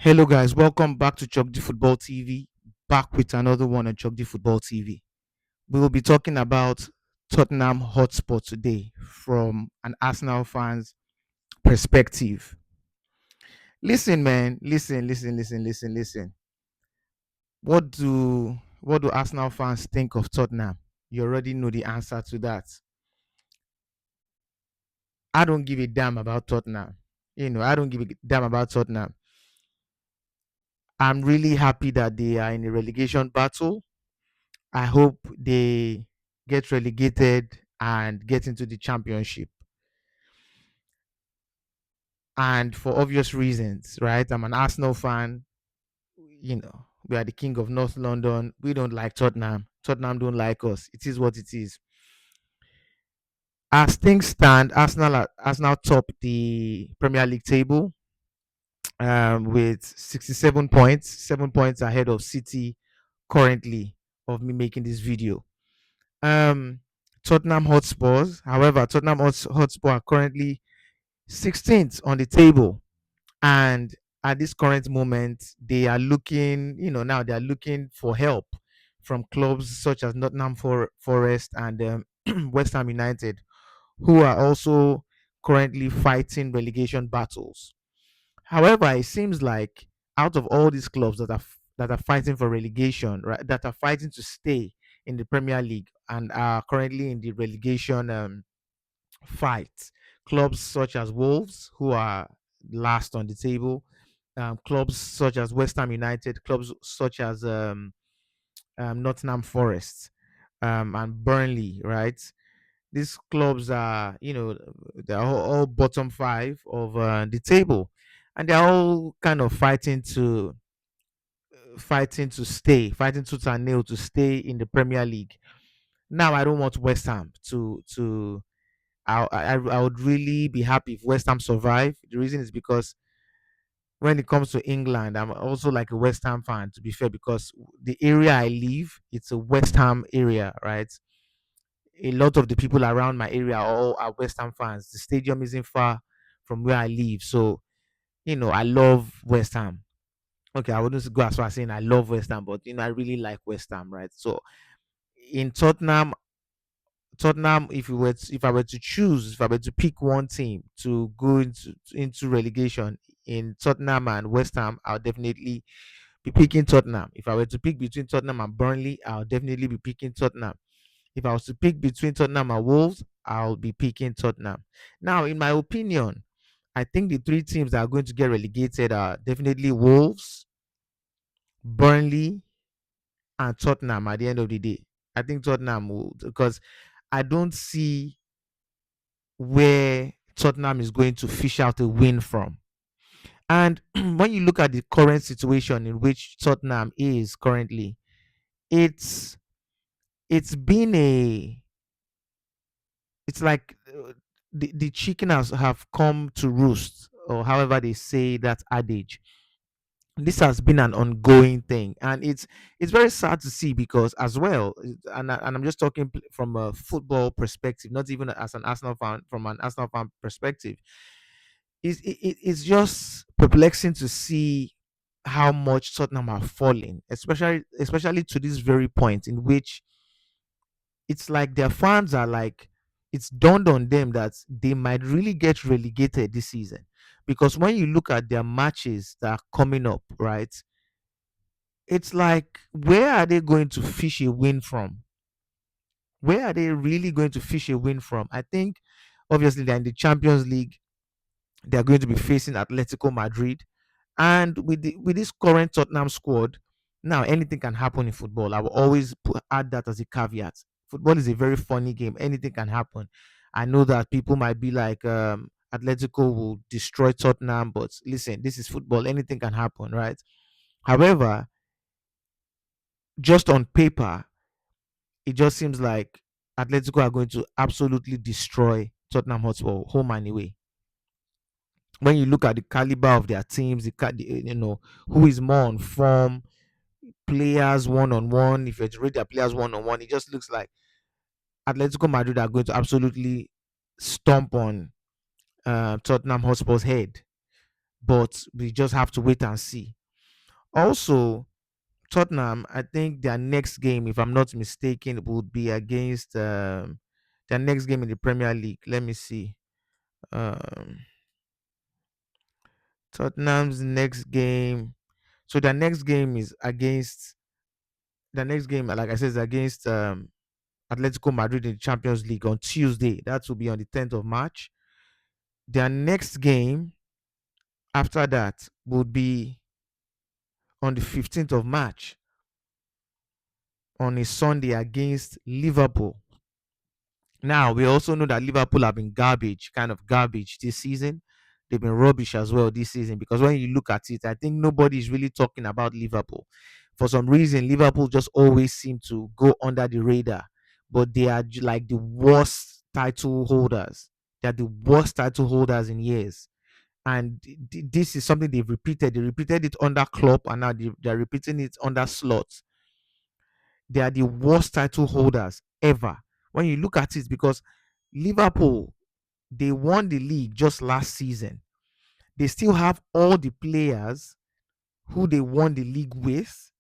Hello, guys. Welcome back to Chogdi Football TV. Back with another one on Chogdi Football TV. We will be talking about Tottenham Hotspur today from an Arsenal fan's perspective. Listen, man. Listen. What do Arsenal fans think of Tottenham? You already know the answer to that. I don't give a damn about Tottenham. I don't give a damn about Tottenham. I'm really happy that they are in a relegation battle. I hope they get relegated and get into the championship. And for obvious reasons, right? I'm an Arsenal fan. We are the king of North London. We don't like Tottenham. Tottenham don't like us. It is what it is. As things stand, Arsenal top the Premier League table with 67 points, 7 points ahead of City currently of me making this video. Um, Tottenham Hotspurs, however, Hotspur are currently 16th on the table, and at this current moment, they are looking, now they are looking for help from clubs such as Forest and West Ham United, who are also currently fighting relegation battles. However, it seems like out of all these clubs that are fighting for relegation, right, that are fighting to stay in the Premier League and are currently in the relegation fight, clubs such as Wolves, who are last on the table, clubs such as West Ham United, clubs such as Nottingham Forest, and Burnley, right? These clubs are, they're all bottom five of the table, and they're all kind of fighting tooth and nail to stay in the Premier League. Now, I don't want West Ham to. I would really be happy if West Ham survive. The reason is because when it comes to England, I'm also like a West Ham fan, to be fair, because the area I live, it's a West Ham area, right? A lot of the people around my area are West Ham fans. The stadium isn't far from where I live. So, I love West Ham. Okay, I wouldn't go as far as saying I love West Ham, but I really like West Ham, right? So in Tottenham, if I were to pick one team to go into relegation in Tottenham and West Ham, I'll definitely be picking Tottenham. If I were to pick between Tottenham and Burnley, I'll definitely be picking Tottenham. If I was to pick between Tottenham and Wolves, I'll be picking Tottenham. Now, in my opinion, I think the three teams that are going to get relegated are definitely Wolves, Burnley, and Tottenham at the end of the day. I think Tottenham will, because I don't see where Tottenham is going to fish out a win from. And when you look at the current situation in which Tottenham is currently, it's it's been a it's like the chicken has have come to roost, or however they say that adage. This has been an ongoing thing, and it's very sad to see, because as well, and I'm just talking from a football perspective, not even as an Arsenal fan. From an Arsenal fan perspective, it's just perplexing to see how much Tottenham are falling, especially to this very point in which it's like their fans are like, it's dawned on them that they might really get relegated this season, because when you look at their matches that are coming up, right, it's like, where are they going to fish a win from? Where are they really going to fish a win from? I think obviously they're in the Champions League. They're going to be facing Atletico Madrid, and with this current Tottenham squad, now anything can happen in football. I will always add that as a caveat. Football is a very funny game. Anything can happen. I know that people might be like, Atletico will destroy Tottenham, but listen, this is football. Anything can happen, right? However, just on paper, it just seems like Atletico are going to absolutely destroy Tottenham Hotspur home and away. When you look at the caliber of their teams, who is more on form, players one on one. If you rate their players one on one, it just looks like Atletico Madrid are going to absolutely stomp on Tottenham Hotspur's head. but we just have to wait and see. Also, Tottenham, I think their next game, if I'm not mistaken, would be against their next game in the Premier League. Let me see. Um, Tottenham's next game. So their next game is against the next game, like I said, is against Atletico Madrid in the Champions League on Tuesday. That will be on the 10th of March. Their next game after that would be on the 15th of March on a Sunday against Liverpool. Now, we also know that Liverpool have been garbage, kind of garbage this season. They've been rubbish as well this season because when you look at it, I think nobody is really talking about Liverpool. For some reason, Liverpool just always seem to go under the radar, but they are like the worst title holders. They are the worst title holders in years. And this is something they've repeated. They repeated it under Klopp, and now they're repeating it under Slot. They are the worst title holders ever. When you look at it, because Liverpool, they won the league just last season. They still have all the players who they won the league with,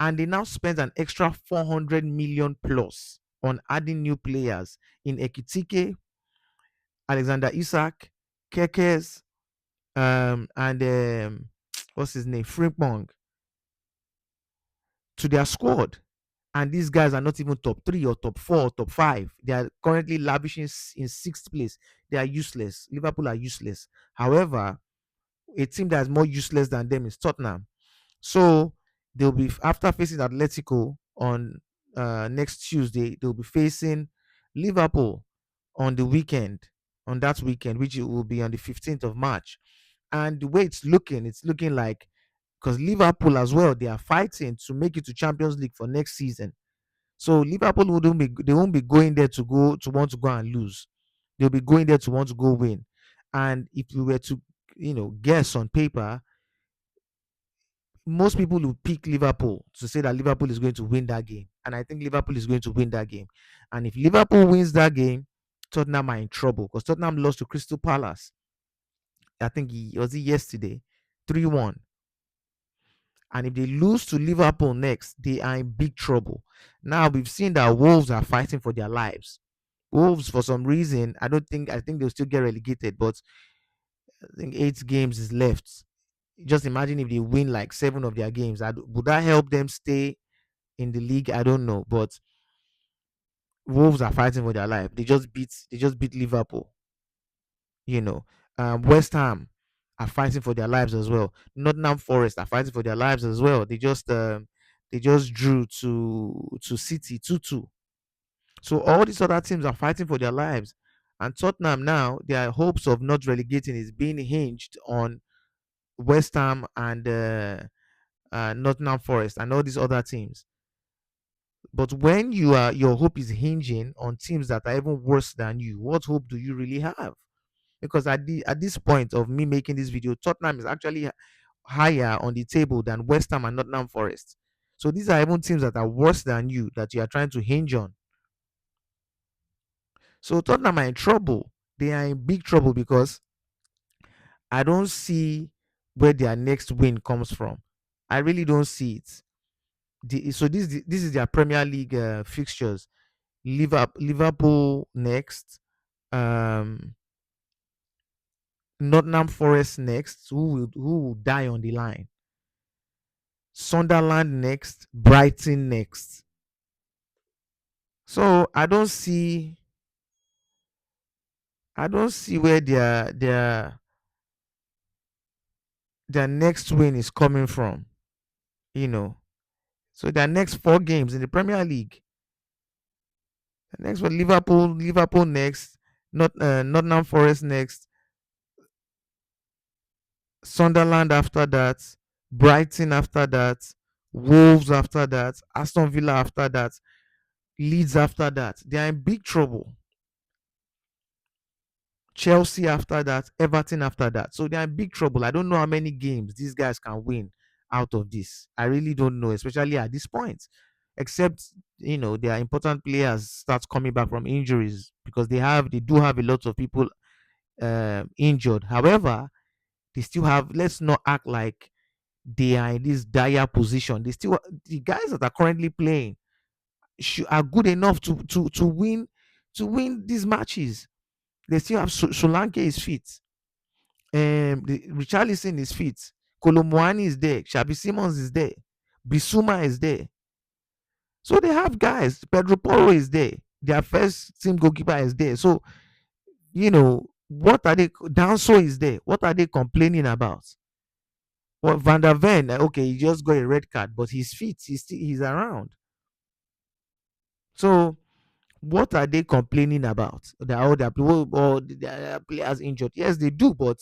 and they now spent an extra 400 million plus on adding new players in Ekitike, Alexander Isak, Kekes, and what's his name, Frimpong, to their squad. And these guys are not even top three or top four or top five. They are currently lavishing in sixth place. They are useless. Liverpool are useless. However, a team that is more useless than them is Tottenham. So they'll be, after facing Atletico on next Tuesday, they'll be facing Liverpool on the weekend, on that weekend, which it will be on the 15th of March. And the way it's looking like, because Liverpool as well, they are fighting to make it to Champions League for next season. So Liverpool they won't be going there to want to go and lose. They'll be going there to want to go win. And if we were to, guess on paper, most people will pick Liverpool to say that Liverpool is going to win that game. And I think Liverpool is going to win that game. And if Liverpool wins that game, Tottenham are in trouble because Tottenham lost to Crystal Palace. I think he was it yesterday, 3-1. And if they lose to Liverpool next, they are in big trouble. Now we've seen that Wolves are fighting for their lives. Wolves, for some reason, I think they'll still get relegated, but I think 8 games is left. Just imagine if they win like 7 of their games. Would that help them stay in the league? I don't know. But Wolves are fighting for their life. They just beat Liverpool. You know, West Ham are fighting for their lives as well. Nottingham Forest are fighting for their lives as well. They just drew to City 2-2. So all these other teams are fighting for their lives. And Tottenham now, their hopes of not relegating is being hinged on West Ham and Nottingham Forest and all these other teams. But when your hope is hinging on teams that are even worse than you, what hope do you really have? Because at this point of me making this video, Tottenham is actually higher on the table than West Ham and Nottingham Forest. So these are even teams that are worse than you that you are trying to hinge on. So Tottenham are in trouble. They are in big trouble because I don't see where their next win comes from. I really don't see it. So this is their Premier League fixtures. Liverpool next, um, Nottingham Forest next, who will die on the line. Sunderland next, Brighton next. So I don't see where their next win is coming from. You know, so their next 4 games in the Premier League. The next one, Liverpool next, Nottingham Forest next, Sunderland after that, Brighton after that, Wolves after that, Aston Villa after that, Leeds after that. They are in big trouble. Chelsea after that, Everton after that. So they are in big trouble. I don't know how many games these guys can win out of this. I really don't know, especially at this point. Except their important players start coming back from injuries because they do have a lot of people injured. However, They still have. Let's not act like they are in this dire position. They still, the guys that are currently playing are good enough to win these matches. They still have Solanke is fit. Richarlison is fit. Kolomwani is there. Shabi Simmons is there. Bisuma is there. So they have guys. Pedro Porro is there. Their first team goalkeeper is there. So what are they? Danso is there. What are they complaining about? Well, Van der Ven, okay, he just got a red card, but he's fit. He's around. So what are they complaining about? That all their people or their players injured? Yes, they do, but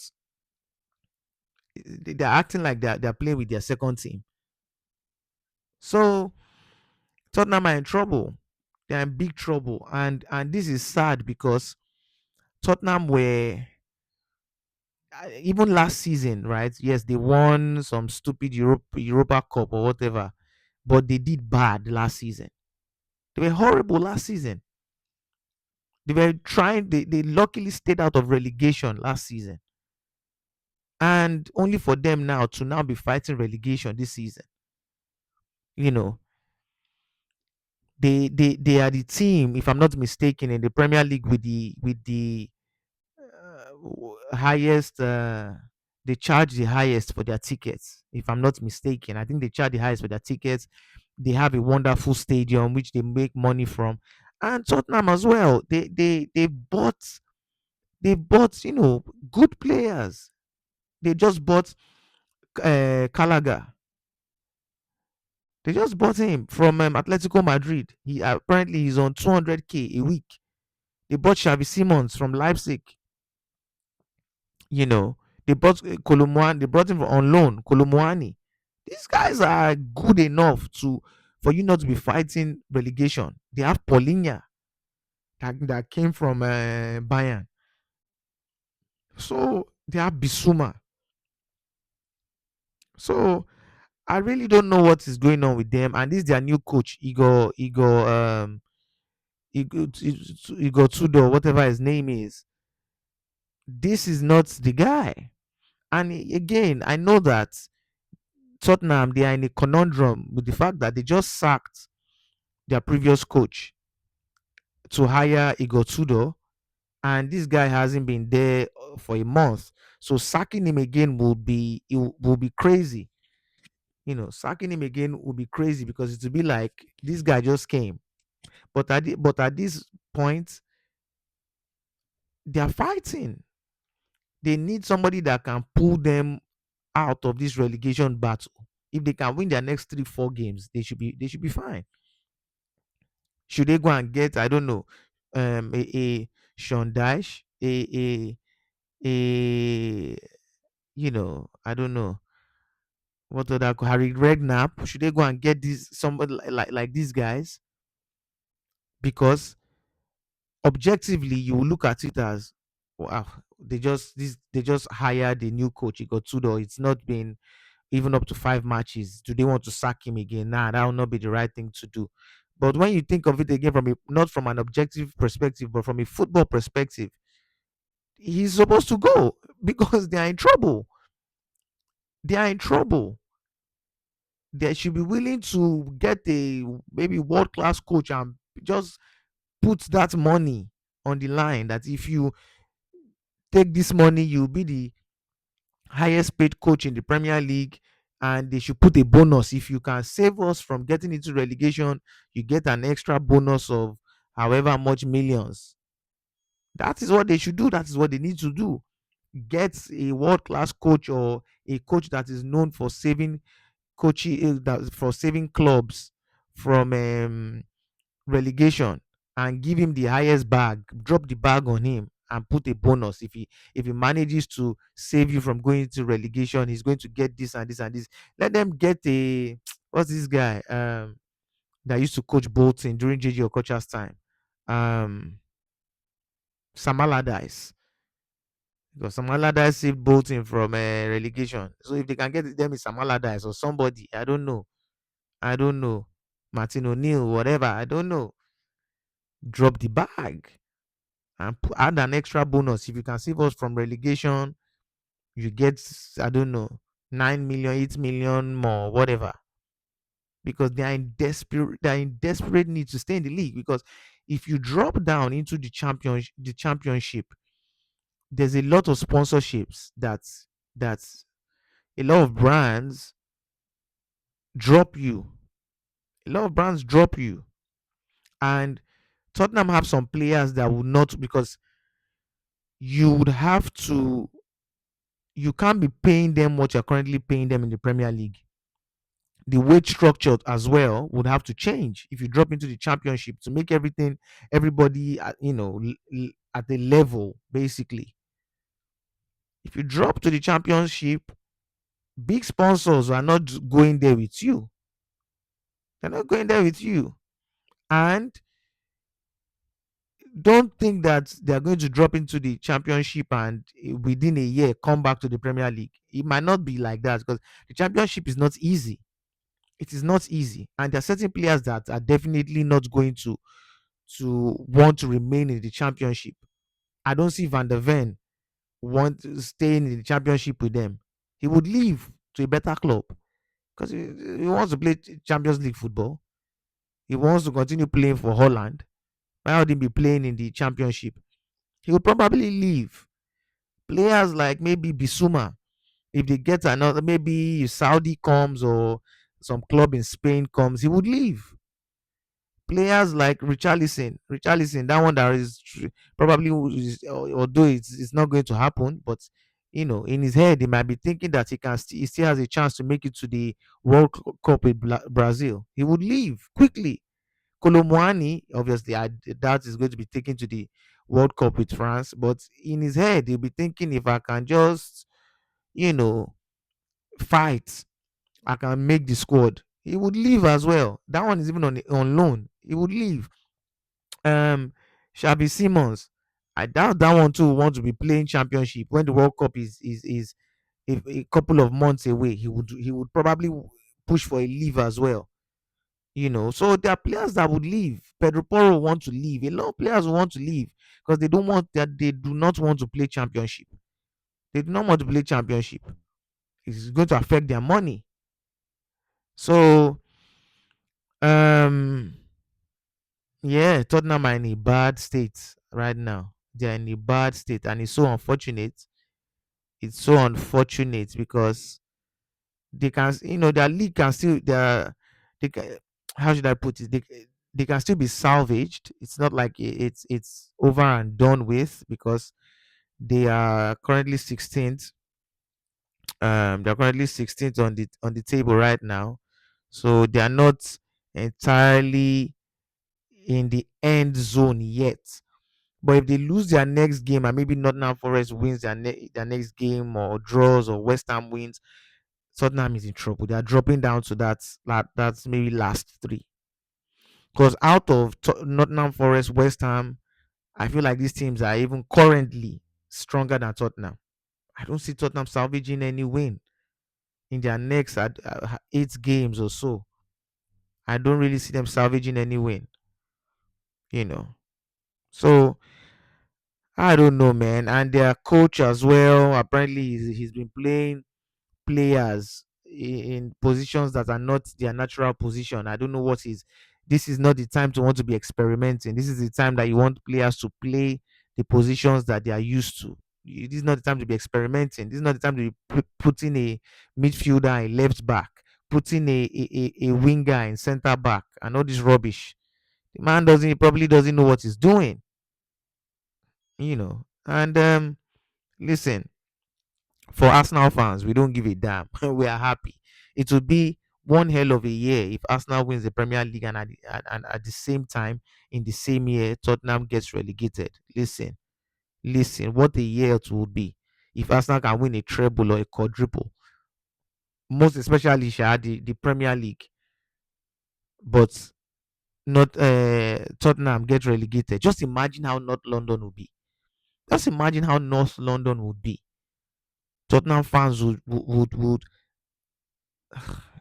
they're acting like they're playing with their second team. So Tottenham are in trouble. They're in big trouble, and this is sad because Tottenham were even last season, right? Yes, they won some stupid Europa Cup or whatever, but they did bad last season. They were horrible last season. They were trying. They luckily stayed out of relegation last season, and only for them now to now be fighting relegation this season. You know, they are the team, if I'm not mistaken, in the Premier League with the highest. They charge the highest for their tickets. If I'm not mistaken, I think they charge the highest for their tickets. They have a wonderful stadium which they make money from, and Tottenham as well. They bought good players. They just bought Calaga. They just bought him from Atletico Madrid. He apparently he's on 200K a week. They bought Xavi Simons from Leipzig. You know, they bought Kolomwani. They brought him on loan, Kolomwani. These guys are good enough for you not to be fighting relegation. They have Paulinho that came from Bayern. So they have Bisuma. So I really don't know what is going on with them. And this is their new coach, Igor Tudor, whatever his name is. This is not the guy. And again, I know that Tottenham, they are in a conundrum with the fact that they just sacked their previous coach to hire Igor Tudor, and this guy hasn't been there for a month. So sacking him again will be crazy. Sacking him again will be crazy because it will be like this guy just came. But at this point, they are fighting. They need somebody that can pull them out of this relegation battle. If they can win their next 3 4 games, they should be fine. Should they go and get, I don't know, a Sean Dash, a I don't know what other Harry Redknapp? Should they go and get this somebody like these guys? Because objectively, you will look at it as, wow, they just hired a new coach. He got Tudor. It's not been even up to 5 matches. Do they want to sack him again? Nah, that will not be the right thing to do. But when you think of it again not from an objective perspective, but from a football perspective, he's supposed to go because they are in trouble. They are in trouble. They should be willing to get a maybe world class coach and just put that money on the line. That if you take this money, you'll be the highest paid coach in the Premier League, and they should put a bonus. If you can save us from getting into relegation, you get an extra bonus of however much millions. That is what they should do. That is what they need to do. Get a world class coach or a coach that is known for saving coaching that for saving clubs from relegation, and give him the highest bag. Drop the bag on him and put a bonus. If he manages to save you from going into relegation, he's going to get this and this and this. Let them get a what's this guy that used to coach Bolton during JJ Okocha's time, um Sam Allardyce. Because Sam Allardyce saved Bolton from relegation. So if they can get them, is Sam Allardyce or somebody, I don't know. I don't know. Martin O'Neill, whatever. I don't know. Drop the bag and add an extra bonus if you can save us from relegation. You get, I don't know, 9 million, 8 million more, whatever, because they are in desperate need to stay in the league. Because if you drop down into the championship, there's a lot of sponsorships that's a lot of brands drop you. A lot of brands drop you. And Tottenham have some players that would not, because you would have to, you can't be paying them what you're currently paying them in the Premier League. The wage structure as well would have to change if you drop into the championship to make everybody at a level. Basically, if you drop to the championship, big sponsors are not going there with you. They're not going there with you. And don't think that they're going to drop into the championship and within a year come back to the Premier League. It might not be like that, because the championship is not easy. It is not easy, and there are certain players that are definitely not going to want to remain in the championship. I don't see Van der Ven want staying in the championship with them. He would leave to a better club, because he wants to play Champions League football. He wants to continue playing for Holland. Why would he be playing in the championship? He would probably leave. Players like maybe Bisuma, if they get another, maybe Saudi comes or some club in Spain comes, he would leave. Players like Richarlison, that one that is probably although it's not going to happen, but in his head he might be thinking that he still has a chance to make it to the Cup with Brazil. He would leave quickly. Kolomuani, obviously, I doubt is going to be taken to the World Cup with France, but in his head he'll be thinking, if I can just you know fight, I can make the squad. He would leave as well. That one is even on loan. He would leave. um Xavi Simons, I doubt that one too want to be playing championship when the World Cup is a couple of months away. He would probably push for a leave as well. So there are players that would leave. Pedro Porro want to leave. A lot of players want to leave because they do not want to play championship. They do not want to play championship. It's going to affect their money. So um yeah, Tottenham are in a bad state right now. They are in a bad state, and it's so unfortunate. It's so unfortunate because they can, their league can still, they can, how should I put it? They can still be salvaged. It's not like it's over and done with, because they are currently 16th. They're currently 16th on the table right now, so they are not entirely in the end zone yet. But if they lose their next game, and maybe Nottingham Forest wins their next game, or draws, or West Ham wins, Tottenham is in trouble. They are dropping down to that's maybe last three. Because out of Nottingham Forest, West Ham, I feel like these teams are even currently stronger than Tottenham. I don't see Tottenham salvaging any win in their next 8 games or so. I don't really see them salvaging any win. You know. So I don't know, man. And their coach as well. Apparently, he's been playing players in positions that are not their natural position. I don't know what is. This is not the time to want to be experimenting. This is the time that you want players to play the positions that they are used to. This is not the time to be experimenting. This is not the time to be putting a midfielder in left back, putting a winger in center back, and all this rubbish. The man doesn't, he probably doesn't know what he's doing. And listen, for Arsenal fans, we don't give a damn. We are happy. It would be one hell of a year if Arsenal wins the Premier League, and at the same time, in the same year, Tottenham gets relegated. Listen, what a year it would be if Arsenal can win a treble or a quadruple, most especially the Premier League, but not Tottenham get relegated. Just imagine how North London would be. Just imagine how North London would be. Tottenham fans would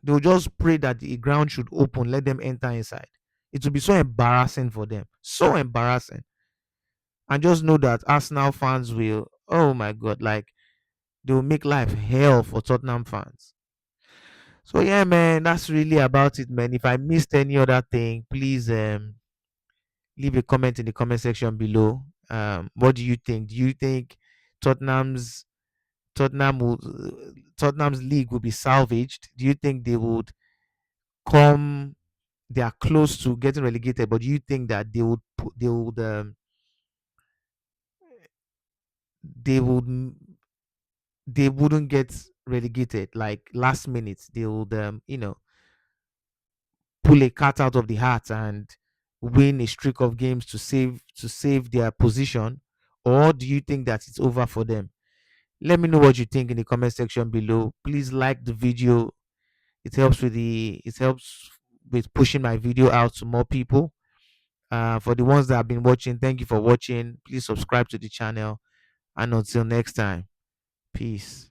they'll just pray that the ground should open, let them enter inside. It will be so embarrassing for them, so embarrassing. And just know that Arsenal fans will, oh my god, like They will make life hell for Tottenham fans. So yeah, man, that's really about it, man. If I missed any other thing, please leave a comment in the comment section below. What do you think? Do you think Tottenham's Tottenham will, Tottenham's league will be salvaged? Do you think they would come? They are close to getting relegated, but do you think that they would they wouldn't get relegated like last minute? They would pull a cat out of the hat and win a streak of games to save their position, or do you think that it's over for them? Let me know what you think in the comment section below. Please like the video. It helps with pushing my video out to more people. For the ones that have been watching, thank you for watching. Please subscribe to the channel, and until next time, peace.